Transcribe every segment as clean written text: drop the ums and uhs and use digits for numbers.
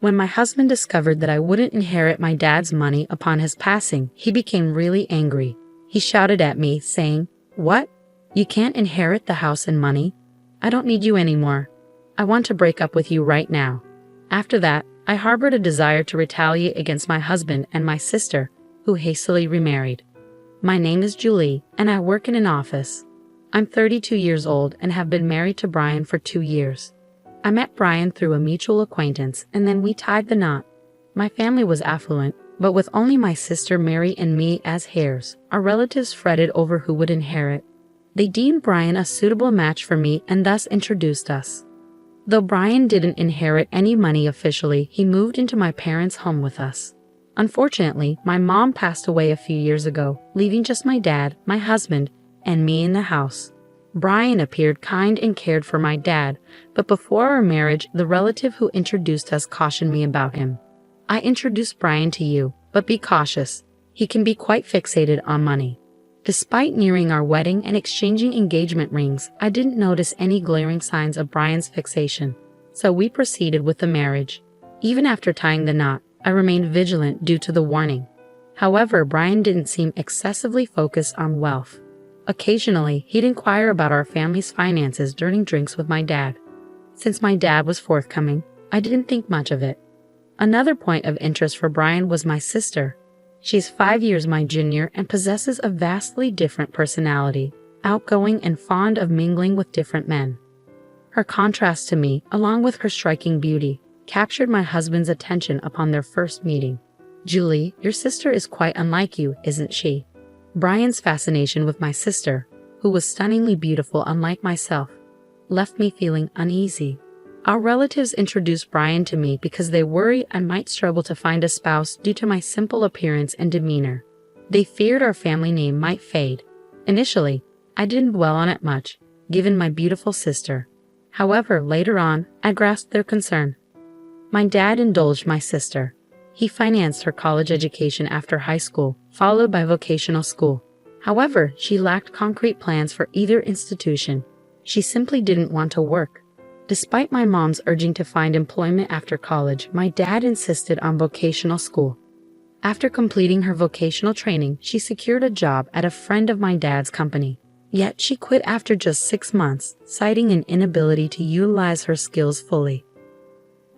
When my husband discovered that I wouldn't inherit my dad's money upon his passing, he became really angry. He shouted at me, saying, "What? You can't inherit the house and money? I don't need you anymore. I want to break up with you right now." After that, I harbored a desire to retaliate against my husband and my sister, who hastily remarried. My name is Julie, and I work in an office. I'm 32 years old and have been married to Brian for 2 years. I met Brian through a mutual acquaintance, and then we tied the knot. My family was affluent, but with only my sister Mary and me as heirs, our relatives fretted over who would inherit. They deemed Brian a suitable match for me and thus introduced us. Though Brian didn't inherit any money officially, he moved into my parents' home with us. Unfortunately, my mom passed away a few years ago, leaving just my dad, my husband, and me in the house. Brian appeared kind and cared for my dad, but before our marriage, the relative who introduced us cautioned me about him. "I introduced Brian to you, but be cautious. He can be quite fixated on money." Despite nearing our wedding and exchanging engagement rings, I didn't notice any glaring signs of Brian's fixation, so we proceeded with the marriage. Even after tying the knot, I remained vigilant due to the warning. However, Brian didn't seem excessively focused on wealth. Occasionally, he'd inquire about our family's finances during drinks with my dad. Since my dad was forthcoming, I didn't think much of it. Another point of interest for Brian was my sister. She's 5 years my junior and possesses a vastly different personality, outgoing and fond of mingling with different men. Her contrast to me, along with her striking beauty, captured my husband's attention upon their first meeting. "Julie, your sister is quite unlike you, isn't she?" Brian's fascination with my sister, who was stunningly beautiful unlike myself, left me feeling uneasy. Our relatives introduced Brian to me because they worried I might struggle to find a spouse due to my simple appearance and demeanor. They feared our family name might fade. Initially, I didn't dwell on it much, given my beautiful sister. However, later on, I grasped their concern. My dad indulged my sister. He financed her college education after high school, followed by vocational school. However, she lacked concrete plans for either institution. She simply didn't want to work. Despite my mom's urging to find employment after college, my dad insisted on vocational school. After completing her vocational training, she secured a job at a friend of my dad's company. Yet she quit after just 6 months, citing an inability to utilize her skills fully.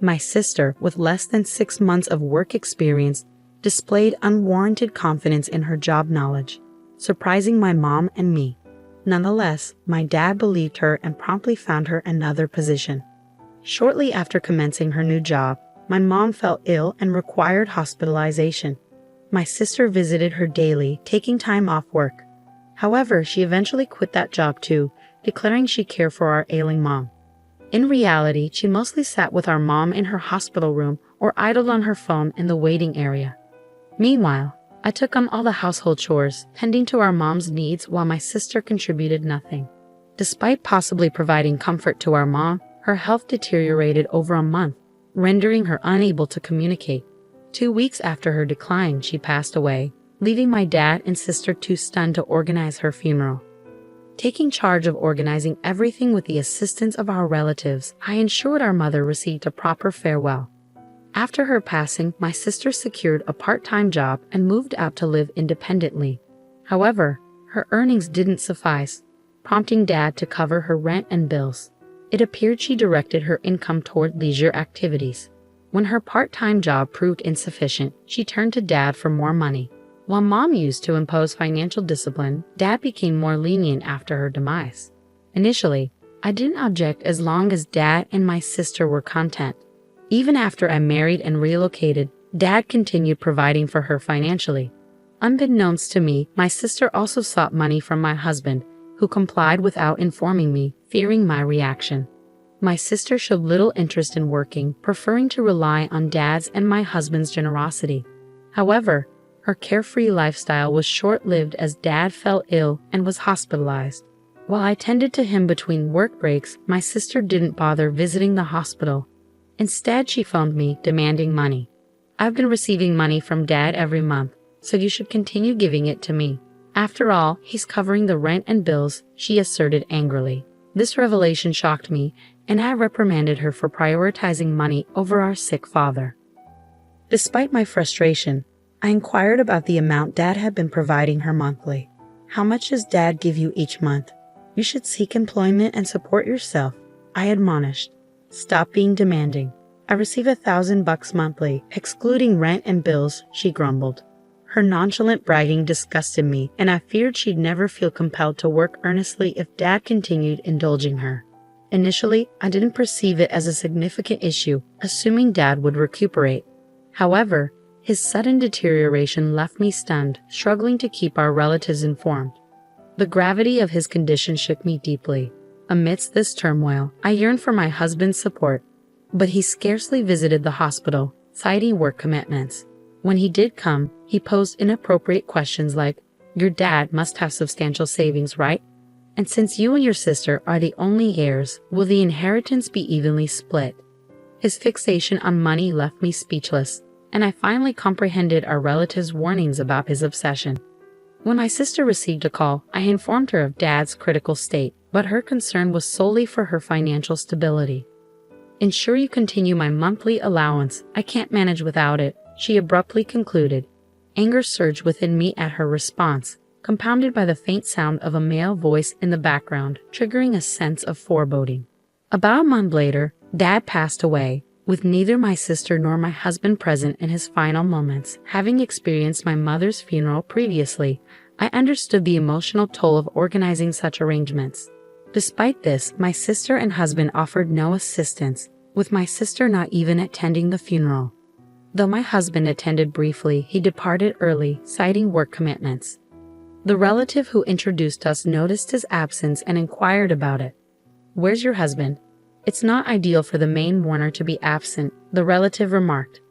My sister, with less than 6 months of work experience, displayed unwarranted confidence in her job knowledge, surprising my mom and me. Nonetheless, my dad believed her and promptly found her another position. Shortly after commencing her new job, my mom fell ill and required hospitalization. My sister visited her daily, taking time off work. However, she eventually quit that job too, declaring she cared for our ailing mom. In reality, she mostly sat with our mom in her hospital room or idled on her phone in the waiting area. Meanwhile, I took on all the household chores, tending to our mom's needs while my sister contributed nothing. Despite possibly providing comfort to our mom, her health deteriorated over a month, rendering her unable to communicate. 2 weeks after her decline, she passed away, leaving my dad and sister too stunned to organize her funeral. Taking charge of organizing everything with the assistance of our relatives, I ensured our mother received a proper farewell. After her passing, my sister secured a part-time job and moved out to live independently. However, her earnings didn't suffice, prompting Dad to cover her rent and bills. It appeared she directed her income toward leisure activities. When her part-time job proved insufficient, she turned to Dad for more money. While Mom used to impose financial discipline, Dad became more lenient after her demise. Initially, I didn't object as long as Dad and my sister were content. Even after I married and relocated, Dad continued providing for her financially. Unbeknownst to me, my sister also sought money from my husband, who complied without informing me, fearing my reaction. My sister showed little interest in working, preferring to rely on Dad's and my husband's generosity. However, her carefree lifestyle was short-lived as Dad fell ill and was hospitalized. While I tended to him between work breaks, my sister didn't bother visiting the hospital. Instead, she phoned me, demanding money. "I've been receiving money from Dad every month, so you should continue giving it to me. After all, he's covering the rent and bills," she asserted angrily. This revelation shocked me, and I reprimanded her for prioritizing money over our sick father. Despite my frustration, I inquired about the amount Dad had been providing her monthly. "How much does Dad give you each month? You should seek employment and support yourself," I admonished. "Stop being demanding. I receive $1,000 monthly, excluding rent and bills," she grumbled. Her nonchalant bragging disgusted me, and I feared she'd never feel compelled to work earnestly if Dad continued indulging her. Initially, I didn't perceive it as a significant issue, assuming Dad would recuperate. However, his sudden deterioration left me stunned, struggling to keep our relatives informed. The gravity of his condition shook me deeply. Amidst this turmoil, I yearned for my husband's support, but he scarcely visited the hospital, citing work commitments. When he did come, he posed inappropriate questions like, "Your dad must have substantial savings, right? And since you and your sister are the only heirs, will the inheritance be evenly split?" His fixation on money left me speechless, and I finally comprehended our relative's warnings about his obsession. When my sister received a call, I informed her of Dad's critical state, but her concern was solely for her financial stability. "Ensure you continue my monthly allowance. I can't manage without it," she abruptly concluded. Anger surged within me at her response, compounded by the faint sound of a male voice in the background, triggering a sense of foreboding. About a month later, Dad passed away, with neither my sister nor my husband present in his final moments. Having experienced my mother's funeral previously, I understood the emotional toll of organizing such arrangements. Despite this, my sister and husband offered no assistance, with my sister not even attending the funeral. Though my husband attended briefly, he departed early, citing work commitments. The relative who introduced us noticed his absence and inquired about it. "Where's your husband?" "It's not ideal for the main mourner to be absent," the relative remarked.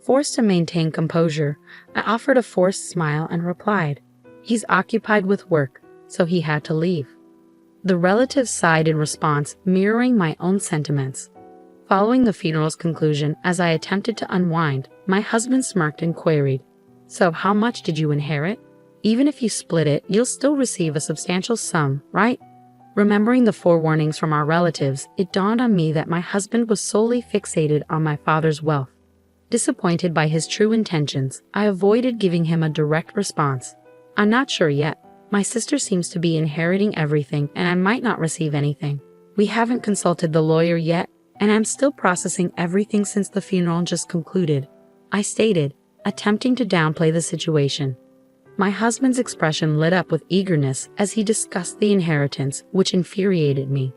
Forced to maintain composure, I offered a forced smile and replied, "He's occupied with work, so he had to leave." The relative sighed in response, mirroring my own sentiments. Following the funeral's conclusion, as I attempted to unwind, my husband smirked and queried, "So how much did you inherit? Even if you split it, you'll still receive a substantial sum, right?" Remembering the forewarnings from our relatives, it dawned on me that my husband was solely fixated on my father's wealth. Disappointed by his true intentions, I avoided giving him a direct response. "I'm not sure yet. My sister seems to be inheriting everything, and I might not receive anything. We haven't consulted the lawyer yet, and I'm still processing everything since the funeral just concluded," I stated, attempting to downplay the situation. My husband's expression lit up with eagerness as he discussed the inheritance, which infuriated me.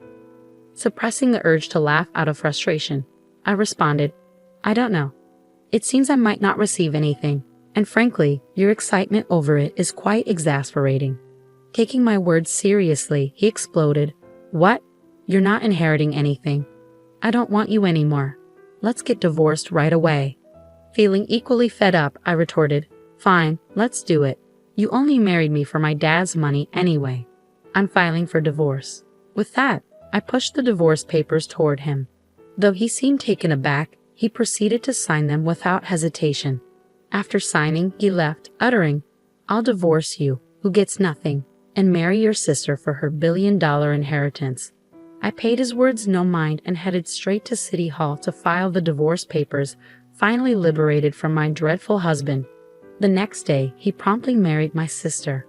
Suppressing the urge to laugh out of frustration, I responded, "I don't know. It seems I might not receive anything, and frankly, your excitement over it is quite exasperating." Taking my words seriously, he exploded, "What? You're not inheriting anything. I don't want you anymore. Let's get divorced right away." Feeling equally fed up, I retorted, "Fine, let's do it. You only married me for my dad's money anyway. I'm filing for divorce." With that, I pushed the divorce papers toward him. Though he seemed taken aback, he proceeded to sign them without hesitation. After signing, he left, uttering, "I'll divorce you, who gets nothing, and marry your sister for her $1 billion inheritance." I paid his words no mind and headed straight to City Hall to file the divorce papers, finally liberated from my dreadful husband. The next day, he promptly married my sister.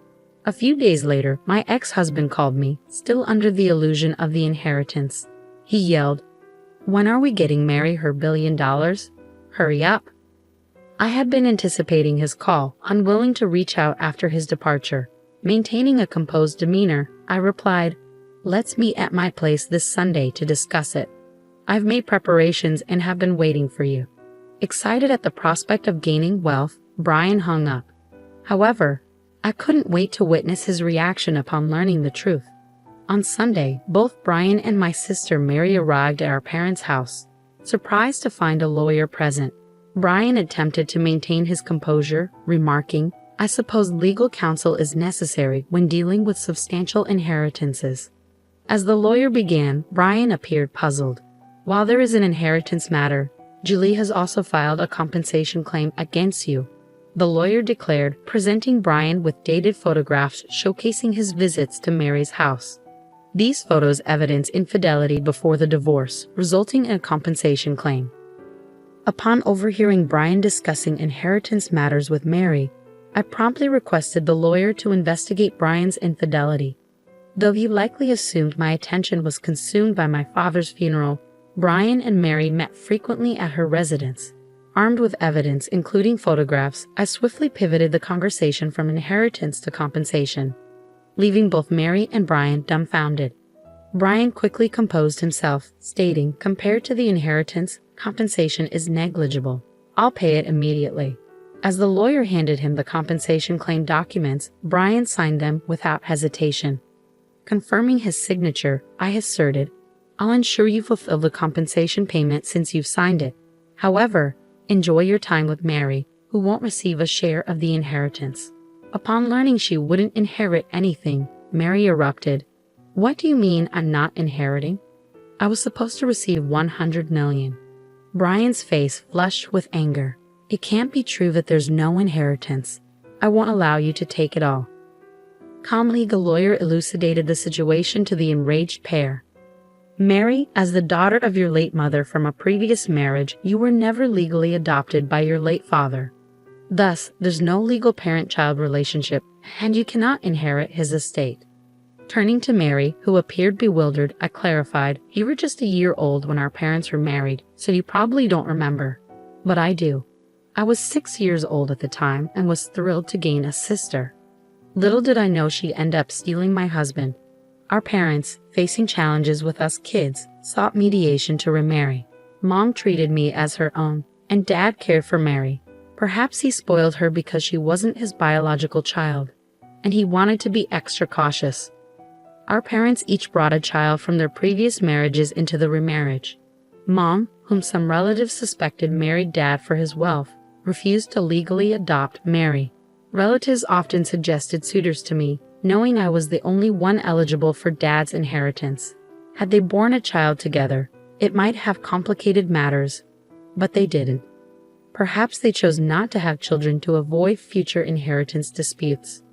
A few days later, my ex-husband called me, still under the illusion of the inheritance. He yelled, "When are we getting Mary her $1 billion? Hurry up." I had been anticipating his call, unwilling to reach out after his departure. Maintaining a composed demeanor, I replied, "Let's meet at my place this Sunday to discuss it. I've made preparations and have been waiting for you." Excited at the prospect of gaining wealth, Brian hung up. However, I couldn't wait to witness his reaction upon learning the truth. On Sunday, both Brian and my sister Mary arrived at our parents' house. Surprised to find a lawyer present, Brian attempted to maintain his composure, remarking, "I suppose legal counsel is necessary when dealing with substantial inheritances." As the lawyer began, Brian appeared puzzled. "While there is an inheritance matter, Julie has also filed a compensation claim against you," the lawyer declared, presenting Brian with dated photographs showcasing his visits to Mary's house. These photos evidence infidelity before the divorce, resulting in a compensation claim. Upon overhearing Brian discussing inheritance matters with Mary, I promptly requested the lawyer to investigate Brian's infidelity. Though he likely assumed my attention was consumed by my father's funeral, Brian and Mary met frequently at her residence. Armed with evidence, including photographs, I swiftly pivoted the conversation from inheritance to compensation, leaving both Mary and Brian dumbfounded. Brian quickly composed himself, stating, "Compared to the inheritance, compensation is negligible. I'll pay it immediately." As the lawyer handed him the compensation claim documents, Brian signed them without hesitation. Confirming his signature, I asserted, "I'll ensure you fulfill the compensation payment since you've signed it. However, enjoy your time with Mary, who won't receive a share of the inheritance." Upon learning she wouldn't inherit anything, Mary erupted, "What do you mean I'm not inheriting? I was supposed to receive $100 million. Brian's face flushed with anger. "It can't be true that there's no inheritance. I won't allow you to take it all." Calmly, the lawyer elucidated the situation to the enraged pair. "Mary, as the daughter of your late mother from a previous marriage, you were never legally adopted by your late father. Thus, there's no legal parent-child relationship, and you cannot inherit his estate." Turning to Mary, who appeared bewildered, I clarified, "You were just a year old when our parents were married, so you probably don't remember. But I do. I was 6 years old at the time and was thrilled to gain a sister. Little did I know she'd end up stealing my husband. Our parents, facing challenges with us kids, sought mediation to remarry. Mom treated me as her own, and Dad cared for Mary. Perhaps he spoiled her because she wasn't his biological child, and he wanted to be extra cautious. Our parents each brought a child from their previous marriages into the remarriage. Mom, whom some relatives suspected married Dad for his wealth, refused to legally adopt Mary. Relatives often suggested suitors to me, knowing I was the only one eligible for Dad's inheritance. Had they borne a child together, it might have complicated matters, but they didn't. Perhaps they chose not to have children to avoid future inheritance disputes.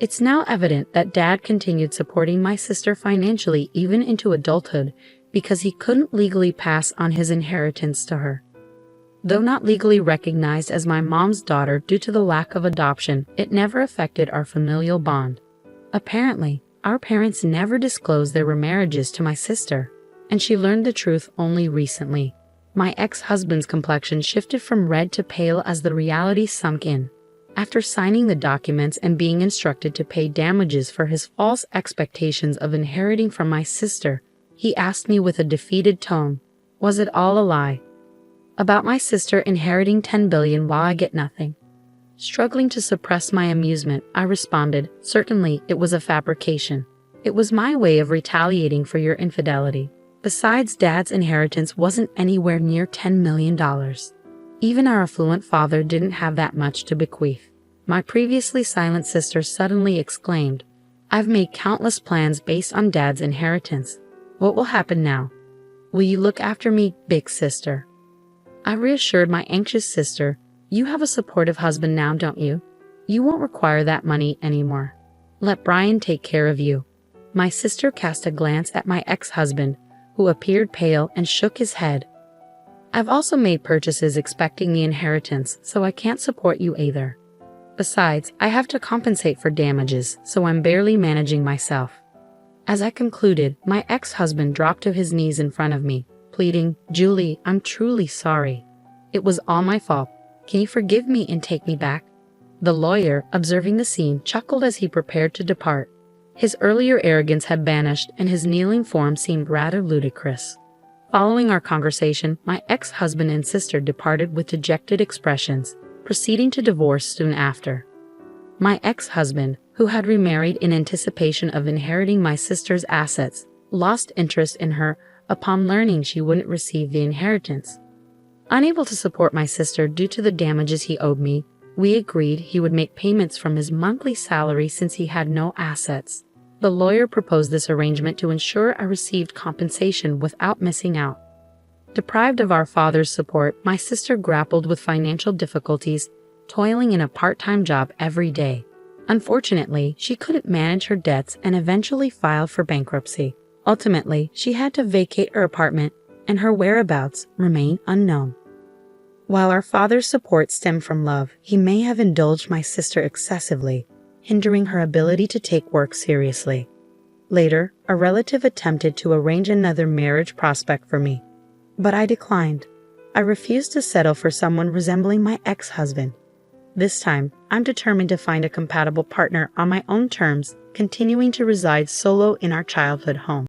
It's now evident that Dad continued supporting my sister financially even into adulthood because he couldn't legally pass on his inheritance to her. Though not legally recognized as my mom's daughter due to the lack of adoption, it never affected our familial bond. Apparently, our parents never disclosed their remarriages to my sister, and she learned the truth only recently. My ex-husband's complexion shifted from red to pale as the reality sunk in. After signing the documents and being instructed to pay damages for his false expectations of inheriting from my sister, he asked me with a defeated tone, "Was it all a lie? About my sister inheriting $10 billion while I get nothing?" Struggling to suppress my amusement, I responded, "Certainly, it was a fabrication. It was my way of retaliating for your infidelity. Besides, Dad's inheritance wasn't anywhere near $10 million. Even our affluent father didn't have that much to bequeath." My previously silent sister suddenly exclaimed, "I've made countless plans based on Dad's inheritance. What will happen now? Will you look after me, big sister?" I reassured my anxious sister, "You have a supportive husband now, don't you? You won't require that money anymore. Let Brian take care of you." My sister cast a glance at my ex-husband, who appeared pale and shook his head. "I've also made purchases expecting the inheritance, so I can't support you either. Besides, I have to compensate for damages, so I'm barely managing myself." As I concluded, my ex-husband dropped to his knees in front of me, pleading, "Julie, I'm truly sorry. It was all my fault. Can you forgive me and take me back?" The lawyer, observing the scene, chuckled as he prepared to depart. His earlier arrogance had vanished, and his kneeling form seemed rather ludicrous. Following our conversation, my ex-husband and sister departed with dejected expressions, proceeding to divorce soon after. My ex-husband, who had remarried in anticipation of inheriting my sister's assets, lost interest in her upon learning she wouldn't receive the inheritance. Unable to support my sister due to the damages he owed me, we agreed he would make payments from his monthly salary since he had no assets. The lawyer proposed this arrangement to ensure I received compensation without missing out. Deprived of our father's support, my sister grappled with financial difficulties, toiling in a part-time job every day. Unfortunately, she couldn't manage her debts and eventually filed for bankruptcy. Ultimately, she had to vacate her apartment, and her whereabouts remain unknown. While our father's support stemmed from love, he may have indulged my sister excessively, hindering her ability to take work seriously. Later, a relative attempted to arrange another marriage prospect for me, but I declined. I refused to settle for someone resembling my ex-husband. This time, I'm determined to find a compatible partner on my own terms, continuing to reside solo in our childhood home.